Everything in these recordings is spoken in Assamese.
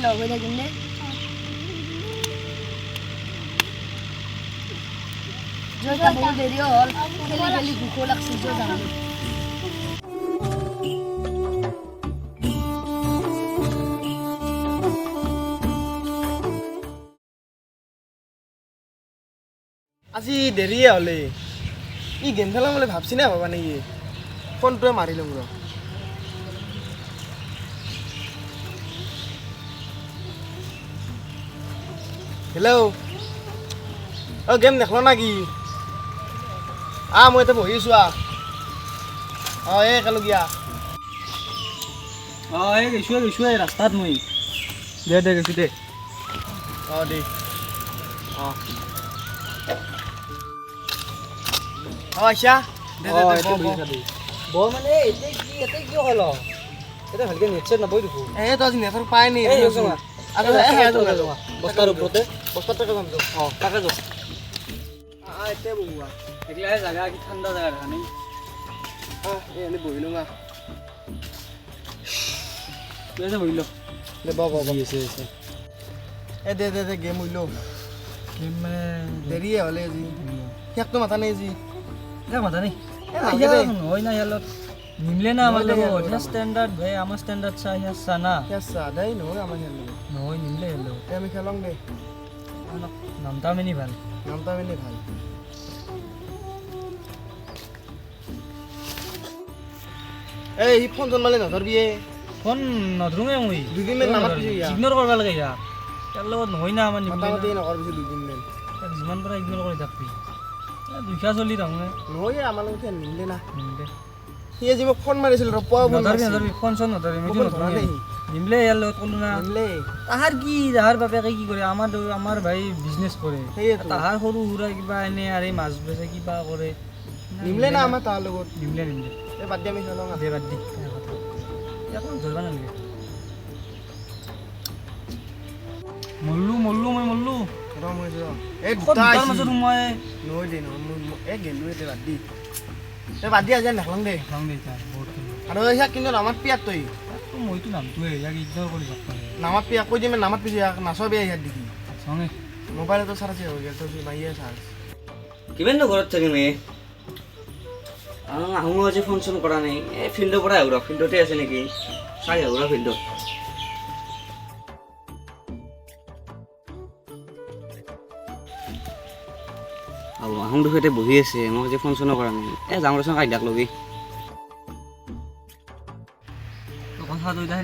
লগ হৈ থাকিম দে জয়টা বহুত দেৰি হ'ল খেলি খেলি ভোকো লাগছে জয় যাম আজি দেৰিয়ে হ'লে ই গেম খেলাম বুলি ভাবছি না ভাবা নেকি ফোনটোৱে মাৰি লওঁ ৰ হেল্ল' অ' গেম নেখলা নাকি মই এতিয়া বহি আছোঁ এই একেলগীয়া এই গৈছোঁ ৰাস্তাত মই দে গৈছোঁ দে দে আচ্ছা বৰ মানে এতিয়া কি হ'ল এতিয়া ভালকৈ নেট চেট নাপায় দেখোন তই আজি নেটৱৰ্ক পাই নি বস্তাৰ ওপৰতে বস্তাত টকা যাম তাকে যাওঁ এতিয়া বহুৱা এইগিলাহে জাগা কি ঠাণ্ডা জাগা দেখা নাই এনে বহি লওঁ ঠিক আছে বহি ল দে দে গেম হৈ লওঁ গেম মানে দেৰিয়ে হ'লে আজি শেষটো মাথা নাই আজি মাথা নাই নহয় না ইয়াৰ লগত নিমিলে না আমাৰ লগত ষ্টেণ্ডাৰ্ড ভাই আমাৰ ষ্টেণ্ডাৰ্ড চা না দেই নহয় আমাৰ খেল নহয় নিমিলে ইয়াৰ লগত আমি খেলং দে নামটা মেনি ভাল নামটা মেলি ভাল সি ফোন চোন মালে নধৰবি ফোন নধৰোঁৱে মই দুদিনমান নামাত পিছে ইগন'ৰ কৰিব লাগে ইয়াক ইয়াৰ লগত নহয় না আমাৰ মোটামুটি নকৰ পিছে দুদিনমান যিমান পাৰে ইগন'ৰ কৰি থাকবি দুখীয়া চলি তাৰমানে নহয় আমাৰ লগত নিমিলে না নিমিলে সি আজি মোক ফোন মাৰিছিল নধৰবি ফোন চোন নধৰবি নিমিলে ইয়াৰ লগত ক'লো না তাহাৰ বাপেকে কি কৰে আমাৰ ভাই বিজনেছ কৰে তাহাৰ সৰু সুৰা কিবা এনে আৰু মাছ বেচে কিবা কৰে নিমিলে না আমাৰ তাৰ লগত নিমিলে বাদ দি আমি খেলং দে বাদ দি ইয়াক ধৰিব নালাগে মল্লো মাজত সোমাই নহয় দে নহয় গেলোঁ এতিয়া বাদ দি বাদ দি আজি নেখলাং দে আৰু ইয়াক কিন্তু নামাত পিয়াত তই মইতো নামটোৱে ইয়াক ইগন'ৰ কৰি যাব পাৰে নামাত পিয়া কৈ দিম নামাত পিছে ইয়াক নাচবি ইয়াত দেখি চাওঁগে মোবাইলতো চাৰ্জ হৈ গ'ল তোৰ মাৰিয়ে চাৰ্জ কিমাননো ঘৰত থাকিম আহোঁ আজি ফোন চোন কৰা নাই এই ফিল্ডৰ পৰাই আহোঁ ফিল্ডতে আছে নেকি চাই আহোঁ ফিল্ডত আহোঁ দুখতে বহি আছে মোক আজি ফোন চোনো কৰা নাই যাওঁ ৰচোন কাইদাক লগি কথা দুইটা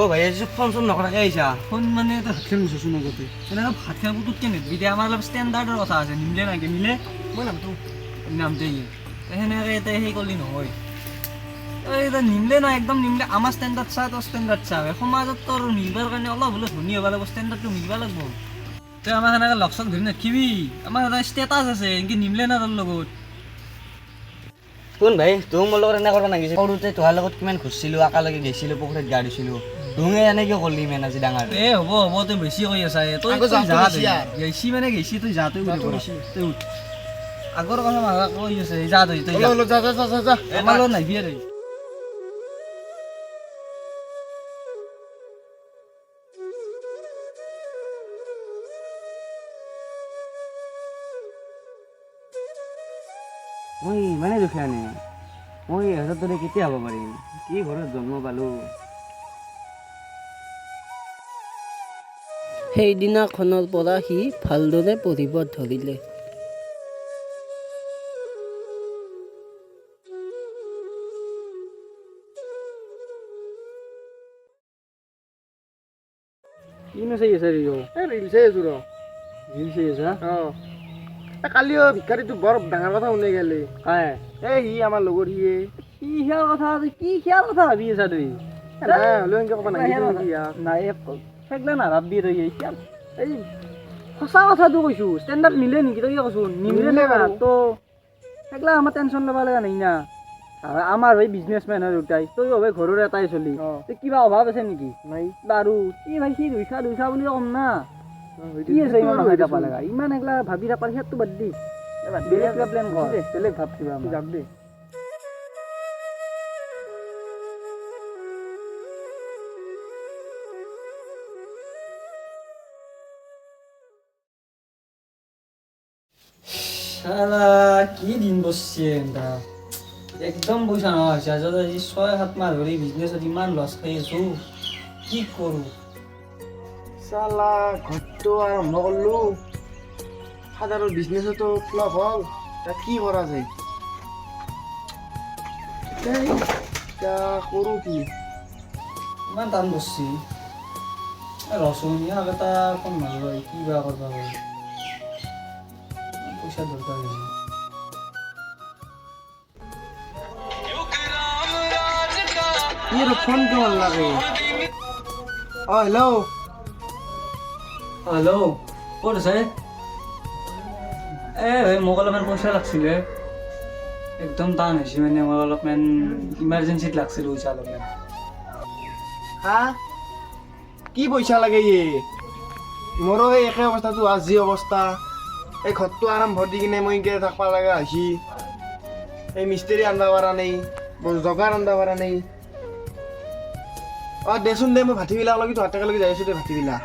ভাই আজি ফোন চোন নকৰাকৈ আহিছা ফোন মানে এটা ভাত খেল নিচোন আগতে এনেকৈ ভাত খেল পুতুত কেনে এতিয়া আমাৰ অলপ ষ্টেণ্ডাৰ্ডৰ কথা আছে নিমিলে নাকি মিলে মই নামটো নামতে সেনেকৈ এতিয়া সেই কৰিলে নহয় এতিয়া নিমিলে না একদম নিমিলে আমাৰ ষ্টেণ্ডাৰ্ড চা তোৰ ষ্টেণ্ডাৰ্ড চা সমাজত তোৰ মিলিবৰ কাৰণে অলপ হ'লেও ধনী হ'ব লাগিব ষ্টেণ্ডাৰ্ডটো মিলিব লাগিব তই আমাৰ সেনেকৈ লগ চগ ধৰি নাথাকিবি আমাৰ এটা ষ্টেটাছ আছে এনেকৈ নিমিলে না তোৰ লগত শুন ভাই তোৰ মোৰ লগত এনে কৰিব নাগিছে সৰুতে তোহাৰ লগত কিমান ঘূৰিছিলোঁ একেলগে গৈছিলোঁ পুখুৰীত গা ধুইছিলোঁ তোহে এনেকৈ কৰিলি ইমান আজি ডাঙৰ হ'ব তই বেছি কৈ আছা তই গেছি মানে গেছি তই যা তই তই আগৰ কথা মাথা কৈ আছে যা তই আমাৰ লগত নাহিবি আৰু মই ইমানেই দুখীয়া নে মই ইহঁতৰ দৰে কেতিয়া হ'ব পাৰিম কি ঘৰত জন্ম পালোঁ সেইদিনাখনৰ পৰা সি ভালদৰে পঢ়িব ধৰিলে কিনো চাই আছে ৰিল চাই আছোঁ ৰিল চাই আছা কালিও ভিক্ষাৰীটো বৰ ডাঙৰ কথা শুনি গেলি কাই সি আমাৰ লগৰ সিয়ে কি সিয়াৰ কথা ভাবি আছা তই হ'লেও এনেকৈ ক'ব নাহিছিল নাই সেইগিলা নাভাবি তই এই সঁচা কথাটো কৈছোঁ ষ্টেণ্ডাৰ্ড মিলে নেকি তই কৈছোঁ নিমিলে নে তো সেইগিলা আমাৰ টেনশ্যন ল'ব লগা নাই না আমাৰ ভাই বিজনেছমেন হয় দুটাই তই ভাবে ঘৰৰ এটাই চলি কিবা অভাৱ আছে নেকি নাই বাৰু কি ভাই সি দুইছা বুলি ক'ম না কি আছে ইমান মাথাই থাকবা লগা ইমান এইগিলা ভাবি থাকবা সেইটো বাদ দি বেলেগ কিবা প্লেন কৰ বেলেগ ভাব কিবা যাম দে শালা কি দিন বসছে এটা একদম পইচা নোহোৱা হৈছে আজি 6-7 মাহ ধৰি বিজনেছত ইমান লছ খাই আছো কি কৰোঁ চালা ঘৰটো আৰম্ভ কৰিলোঁ ফাদাৰৰ বিজনেছতো ফ্লপ হ'ল এতিয়া কি কৰা যায় এতিয়া কৰোঁ কি ইমান টান বসছি ৰচোন ইয়াক এটা ফোন মাৰিব কি বা কৰিব পাৰি পইচা দৰকাৰ হৈছে কি ফোন কিমান লাগে অঁ হেল্ল' হেল্ল' ক'ত আছে এই মোক অলপমান পইচা লাগিছিলে একদম টান হৈছে মানে মই অলপমান ইমাৰ্জেঞ্চিত লাগিছিল পইচা অলপমান হা কি পইচা লাগে ইয়ে মোৰো এই একে অৱস্থাটো আজি অৱস্থা এই ঘৰটো আৰম্ভ দি কিনে মই এনেকৈ থাকিব লগা হৈছে এই মিস্ত্ৰী আনিব পৰা নাই জগাৰ আনিব পৰা নাই অঁ দেচোন দে মই ভাটিবিলাক লাগি তহঁতে একেলগে যাই আছোঁ দে ভাটিবিলাক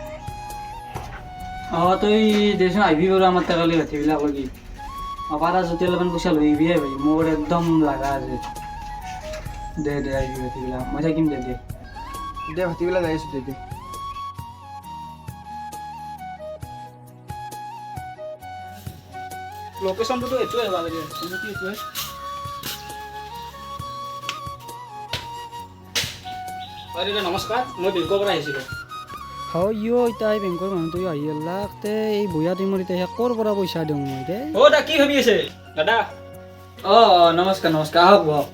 অঁ তই দেচোন আহিবি বাৰু আমাৰ টেকালি ভাটিবিলাক লাগি পাৰা যদি অলপমান পইচা লৈ আহিবি ভাই মোৰ একদম লাগা আছে দে আহিবি ভাটিবিলাক মই থাকিম দে দে ভাটিবিলাক যাই আছোঁ দে লোকেশ্যনটোতো এইটোৱে ভাল লাগে এইটোৱে নমস্কাৰ মই বেংকৰ পৰা আহিছিলোঁ হয় ইয়ো এতিয়া এই বেংকৰ মানুহটো আহি লাখ তে এই বঢ়িয়া টাইমত এতিয়া ক'ৰ পৰা পইচা দিওঁ মই দে অ' দা কি ভাবি আছে দাদা অঁ নমস্কাৰ আহক বহক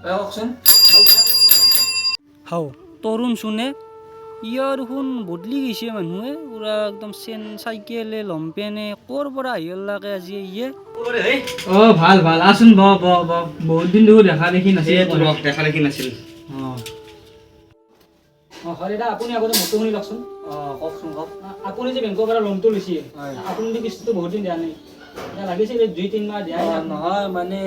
কওকচোন হাও তৰুণ চোনে ইয়াৰ শুন বদলি গৈছে মানুহে পুৰা একদম চেন চাইকেলে লম্পেনে ক'ৰ পৰা আহি লাকে আজি ইয়ে অঁ ভাল আছোন বহুত দিন দেখোঁ দেখা দেখি নাছিল দেখা দেখি নাছিল হয় দাদা আপুনি আগতে মোৰটো শুনি লওকচোন কওকচোন আপুনি যে বেংকৰ পৰা লোনটো লৈছে আপুনি কিস্তিটো বহুত দিন দিয়া নাই লাগিছিল 2-3 মাহ দিয়া নহয় মানে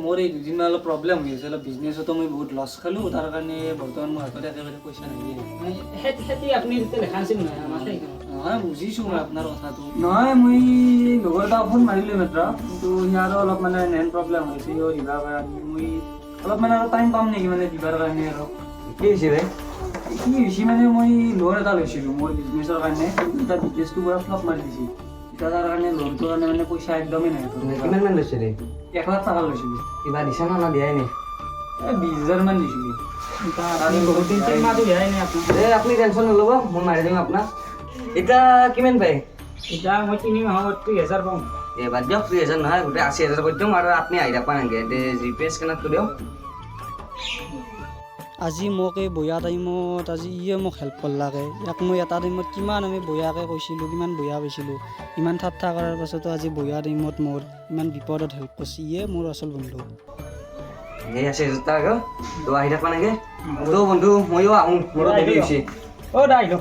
মোৰ এই 2 দিন অলপ প্ৰব্লেম হৈ আছে অলপ বিজনেছতো মই বহুত লছ খালোঁ তাৰ কাৰণে বৰ্তমান মোৰ হাতত একেবাৰে পইচা নাই খেতি আপুনি তেতিয়া দেখা নাছিল নহয় আমাৰ নহয় বুজিছোঁ মই আপোনাৰ কথাটো নহয় মই লগৰ এটা ফোন মাৰিলোঁ মাত্ৰ কিন্তু সিয়াৰো অলপ মানে নেন প্ৰব্লেম হৈছে সিও দিবাৰ কাৰণে মই অলপ মানে আৰু টাইম পাম নেকি মানে দিবাৰ কাৰণে আৰু কি হৈছে ভাই কি হৈছে মানে মই লোন এটা লৈছিলোঁ মোৰ বিজনেছৰ কাৰণে এতিয়া বিজনেছটো পুৰা ফ্লপ মাৰি দিছোঁ এতিয়া তাৰ কাৰণে লোনটোৰ কাৰণে মানে পইচা একদমেই নাই কিমান মান লৈছে ৰে 1 লাখ টকা লৈছিলোঁ কিবা দিছা না দিয়াই নাই 20,000 মান দিছিলোঁ বহুত দিন 3 মাহটো দিয়াই নাই আপুনি আপুনি টেনশ্যন নল'ব মই মাৰি দিম আপোনাক এতিয়া কিমান পায় এতিয়া মই 3 মাহত 30,000 পাওঁ বাদ দিয়ক 30,000 নহয় গোটেই 80,000 কৰি দিম আৰু আপুনি আহি থাকবা নালাগে জিপে স্কেনাৰ কৰি দিয়ক আজি মোক এই বঢ়িয়া টাইমত আজি ইয়ে মোক হেল্প কৰলাকে ইয়াক মই এটা টাইমত কিমান আমি বঢ়িয়াকৈ কৈছিলোঁ কিমান বঢ়িয়া পাইছিলোঁ ইমান ঠাট্টা কৰাৰ পাছতো আজি বঢ়িয়া টাইমত মোৰ ইমান বিপদত হেল্প কৰিছে ইয়ে মোৰ আচল বন্ধু এই 80,000 টকা তো আহি থাকবা নালাগে তো বন্ধু ময়ো আহোঁ মোৰো দেৰি হৈছে অ' দা আহিলোঁ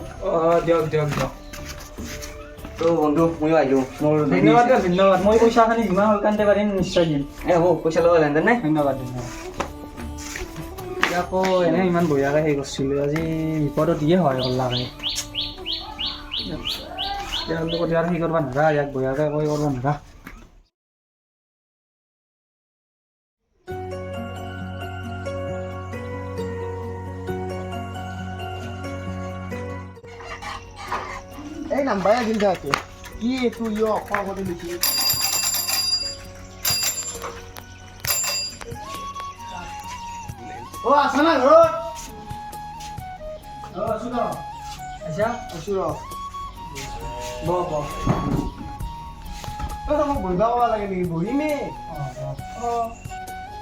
দিয়ক তো বন্ধু ময়ো আহিলোঁ মোৰ ধন্যবাদ মই পইচাখিনি যিমান সোনকালে পাৰিম নিশ্চয় দিম হ'ব পইচা ল'ব লেনদেন নাই ধন্যবাদ আকৌ এনে ইমান বঢ়িয়াকৈ হেৰি কৰিছিলোঁ আজি বিপদত দিয়ে হয় কল্লাকে ইয়াৰ লগত ইয়াৰ হেৰি কৰিব নোৱাৰা ইয়াক বঢ়িয়াকৈ কৈ কৰিব নোৱাৰা এই নাম্বাৰ দিল যাতে কি এইটো ইয় অফাৰ কৰি দিছিল অ আছা না ঘৰত আছো ন আছো ৰ মোক বহিব ক'ব লাগে নেকি বহিমে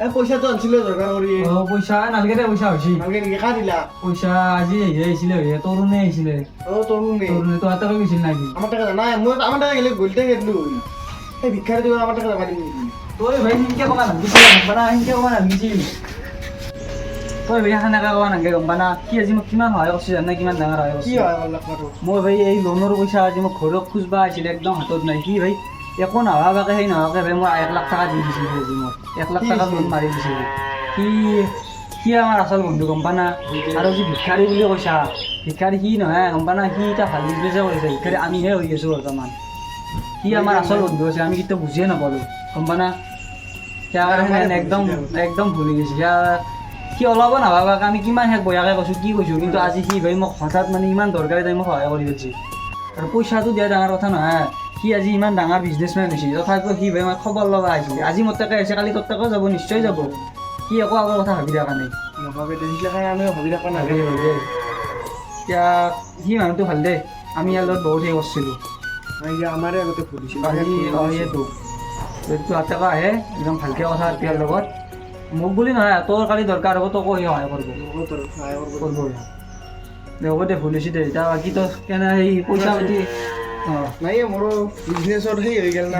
এই পইচাটো আনিছিলোঁ দৰকাৰ কৰি পইচা নালাগে দে পইচা হৈছে ভালকে নেকি কা দিলা পইচা আজি আহিছিলে তৰুণে আহিছিলে তৰুণে তো হাতে গৈছিল নাকি আমার টাকা নাই মই আমার টাকা গেলে গলতে গেলু এই ভিক্ষারি দিব আমার টাকা যাবা দিবি তই ভাই সেনেকৈ ক'বা নালাগিছিল গম পানা সেনেকৈ ক'বা নালাগিছিল তই ভাই সেনেকৈ ক'বা নালাগে গম পানা কি আজি মোক কিমান সহায় কৰিছে জানা কিমান ডাঙৰ সহায় কি কৰিছে হয় অলপ মাতো মই ভাই এই লোনৰ পইচা আজি মোক ঘৰত খুজবা আহিছিলে একদম হাতত নাই কি ভাই একো নাভাবাকে সেই নোহোৱাকে ভাই মই 1 লাখ টকা দি দিছিলোঁ আজি মোক 1 লাখ টকা লোন মাৰি দিছিলোঁ সি আমাৰ আচল বন্ধু গম পা না আৰু যি ভিক্ষাৰী বুলি কৈছা ভিক্ষাৰী সি নহয় গম পা না সি এতিয়া ভাল বিজনেছে কৰিছে ভিক্ষাৰী আমিহে হৈ আছোঁ বৰ্তমান সি আমাৰ আচল বন্ধু আছে আমি কেতিয়াও বুজিয়ে নাপালোঁ গম পা না সেয়া কাৰণে একদম ভুলি গৈছে সি অলপো নাভাবাকৈ আমি কিমান শেষ বয়াকৈ কৈছোঁ কি কৈছোঁ কিন্তু আজি সি ভাই মোক হঠাৎ মানে ইমান দৰকাৰী টাইমত সহায় কৰি দিছে আৰু পইচাটো দিয়া ডাঙৰ কথা নহয় সি আজি ইমান ডাঙৰ বিজনেছমেন হৈছে তথাপিও সি ভাই মই খবৰ লগা আহিছিল আজি মোৰ তাকে আহিছে কালি তোৰ তাকেও যাব নিশ্চয় যাব সি একো আগৰ কথা ভাবি থকা নাই নাভাবে দেখিলে কাৰণে আমি ভাবি থকা নাই এতিয়া সি মানুহটো ভাল দেই আমি ইয়াৰ লগত বহুত হেৰি কৰিছিলোঁ আমাৰে আগতে ফুৰিছিল আজি এইটো যদি হাতকা আহে একদম ভালকৈ কথা পাতি ইয়াৰ লগত মোক বুলি নহয় তোৰ কালি দৰকাৰ হ'ব তোকো সি সহায় কৰিব হ'ব দে ভুল হৈছে দে এতিয়া বাকী তোৰ কেনে সেই পইচা পাতি নাই মোৰো বিজনেছত সেই হৈ গ'ল না